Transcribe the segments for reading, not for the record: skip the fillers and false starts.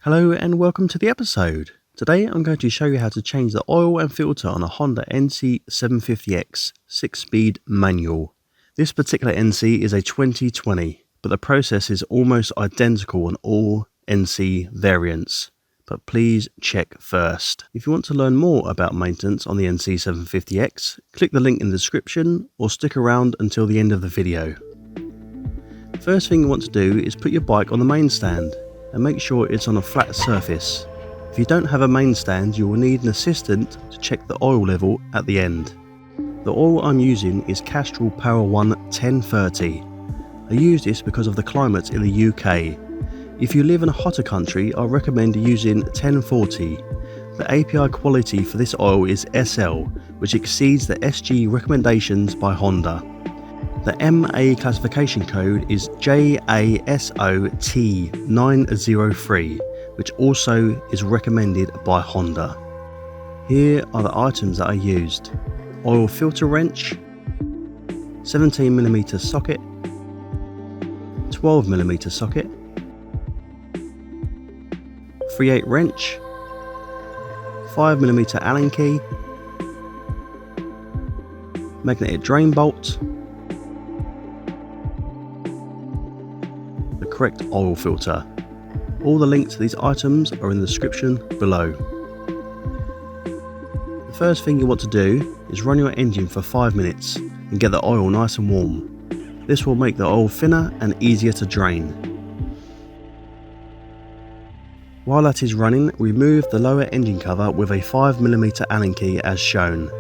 Hello and welcome to the episode. Today I'm going to show you how to change the oil and filter on a Honda NC750X 6-speed manual. This particular NC is a 2020, but the process is almost identical on all NC variants. But please check first. If you want to learn more about maintenance on the NC750X, click the link in the description or stick around until the end of the video. First thing you want to do is put your bike on the main stand and make sure it's on a flat surface. If you don't have a main stand, you will need an assistant to check the oil level at the end. The oil I'm using is Castrol Power 1 1030. I use this because of the climate in the UK. If you live in a hotter country, I recommend using 1040. The API quality for this oil is SL, which exceeds the SG recommendations by Honda. The MA classification code is JASO T 903, which also is recommended by Honda. Here are the items that I used: oil filter wrench, 17mm socket, 12mm socket, 3/8 wrench, 5mm Allen key, magnetic drain bolt, the correct oil filter. All the links to these items are in the description below. The first thing you want to do is run your engine for 5 minutes and get the oil nice and warm. This will make the oil thinner and easier to drain. While that is running, remove the lower engine cover with a 5mm Allen key as shown.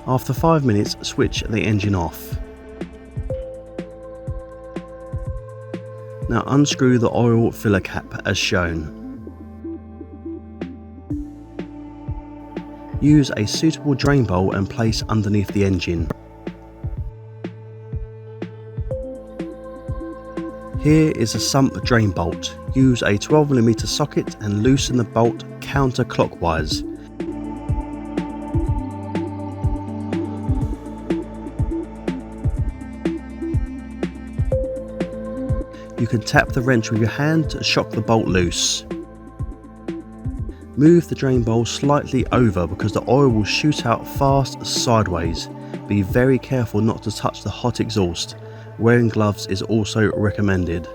After 5 minutes, switch the engine off. Now unscrew the oil filler cap as shown. Use a suitable drain bowl and place underneath the engine. Here is a sump drain bolt. Use a 12mm socket and loosen the bolt counterclockwise. You can tap the wrench with your hand to shock the bolt loose. Move the drain bowl slightly over because the oil will shoot out fast sideways. Be very careful not to touch the hot exhaust. Wearing gloves is also recommended.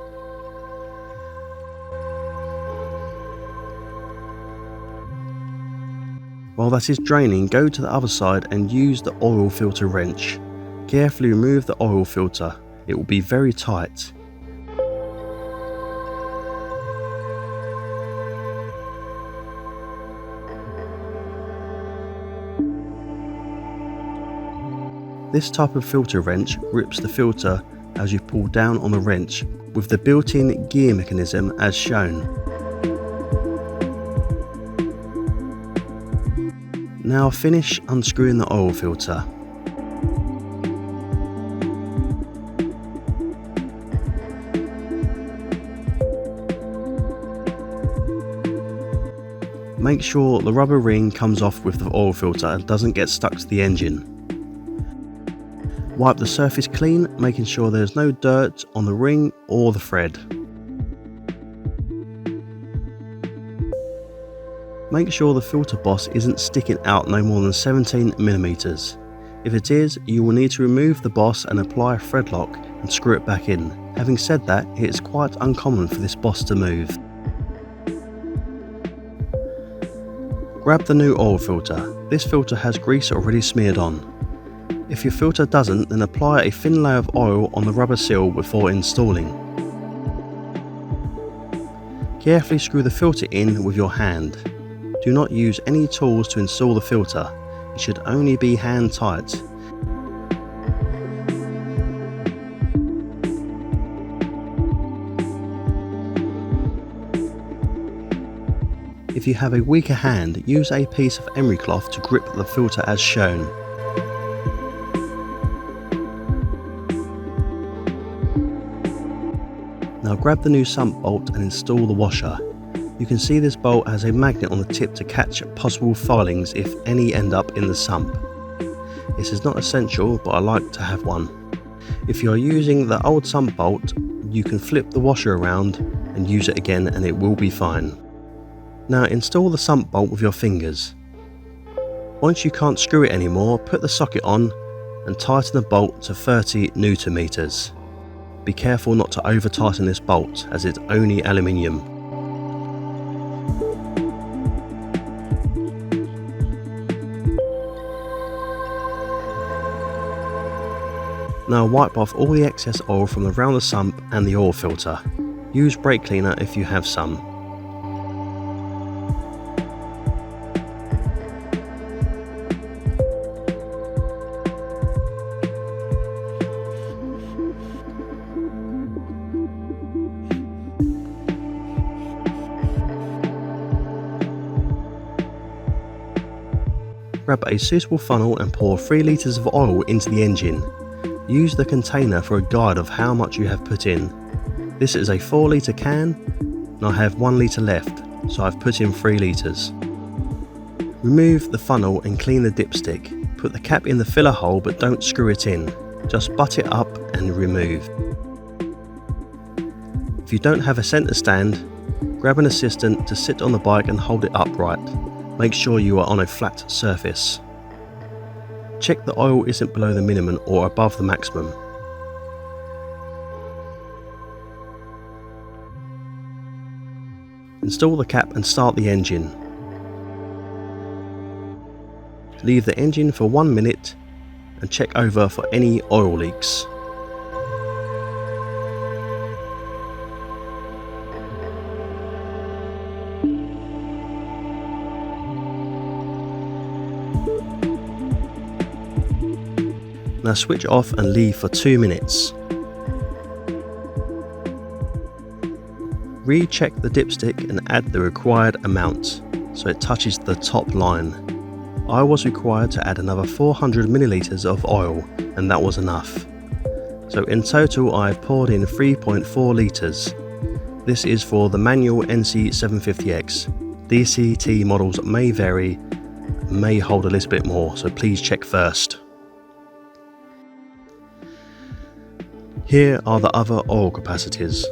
While that is draining, go to the other side and use the oil filter wrench. Carefully remove the oil filter. It will be very tight. This type of filter wrench grips the filter as you pull down on the wrench with the built-in gear mechanism as shown. Now finish unscrewing the oil filter. Make sure the rubber ring comes off with the oil filter and doesn't get stuck to the engine. Wipe the surface clean, making sure there is no dirt on the ring or the thread. Make sure the filter boss isn't sticking out no more than 17mm. If it is, you will need to remove the boss and apply a thread lock and screw it back in. Having said that, it is quite uncommon for this boss to move. Grab the new oil filter. This filter has grease already smeared on. If your filter doesn't, then apply a thin layer of oil on the rubber seal before installing. Carefully screw the filter in with your hand. Do not use any tools to install the filter. It should only be hand tight. If you have a weaker hand, use a piece of emery cloth to grip the filter as shown. grab the new sump bolt and install the washer. You can see this bolt has a magnet on the tip to catch possible filings if any end up in the sump. This is not essential, but I like to have one. If you are using the old sump bolt, you can flip the washer around and use it again and it will be fine. Now install the sump bolt with your fingers. Once you can't screw it anymore, put the socket on and tighten the bolt to 30 Newton meters. Be careful not to over tighten this bolt as it's only aluminium. Now wipe off all the excess oil from around the sump and the oil filter. Use brake cleaner if you have some. Grab a suitable funnel and pour 3 litres of oil into the engine. Use the container for a guide of how much you have put in. This is a 4 litre can and I have 1 litre left, so I've put in 3 litres. Remove the funnel and clean the dipstick. Put the cap in the filler hole but don't screw it in. Just butt it up and remove. If you don't have a centre stand, grab an assistant to sit on the bike and hold it upright. Make sure you are on a flat surface. Check the oil isn't below the minimum or above the maximum. Install the cap and start the engine. Leave the engine for 1 minute and check over for any oil leaks. Now switch off and leave for 2 minutes. Recheck the dipstick and add the required amount so it touches the top line. I was required to add another 400 millilitres of oil and that was enough. So in total I've poured in 3.4 litres. This is for the manual NC750X. DCT models may vary, may hold a little bit more, so please check first. Here are the other oil capacities.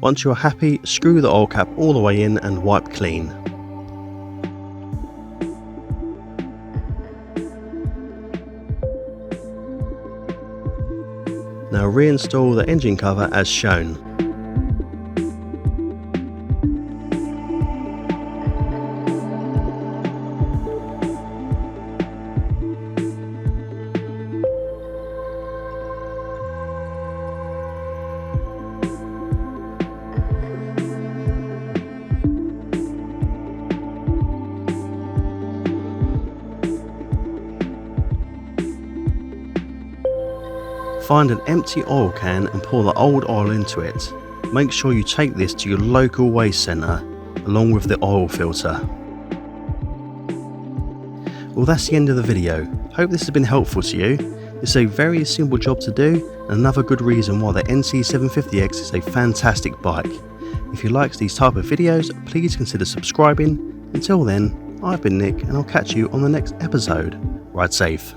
Once you are happy, screw the oil cap all the way in and wipe clean. Now reinstall the engine cover as shown. Find an empty oil can and pour the old oil into it. Make sure you take this to your local waste centre along with the oil filter. Well, that's the end of the video. Hope this has been helpful to you. It's a very simple job to do and another good reason why the NC750X is a fantastic bike. If you like these type of videos, please consider subscribing. Until then, I've been Nick and I'll catch you on the next episode. Ride safe.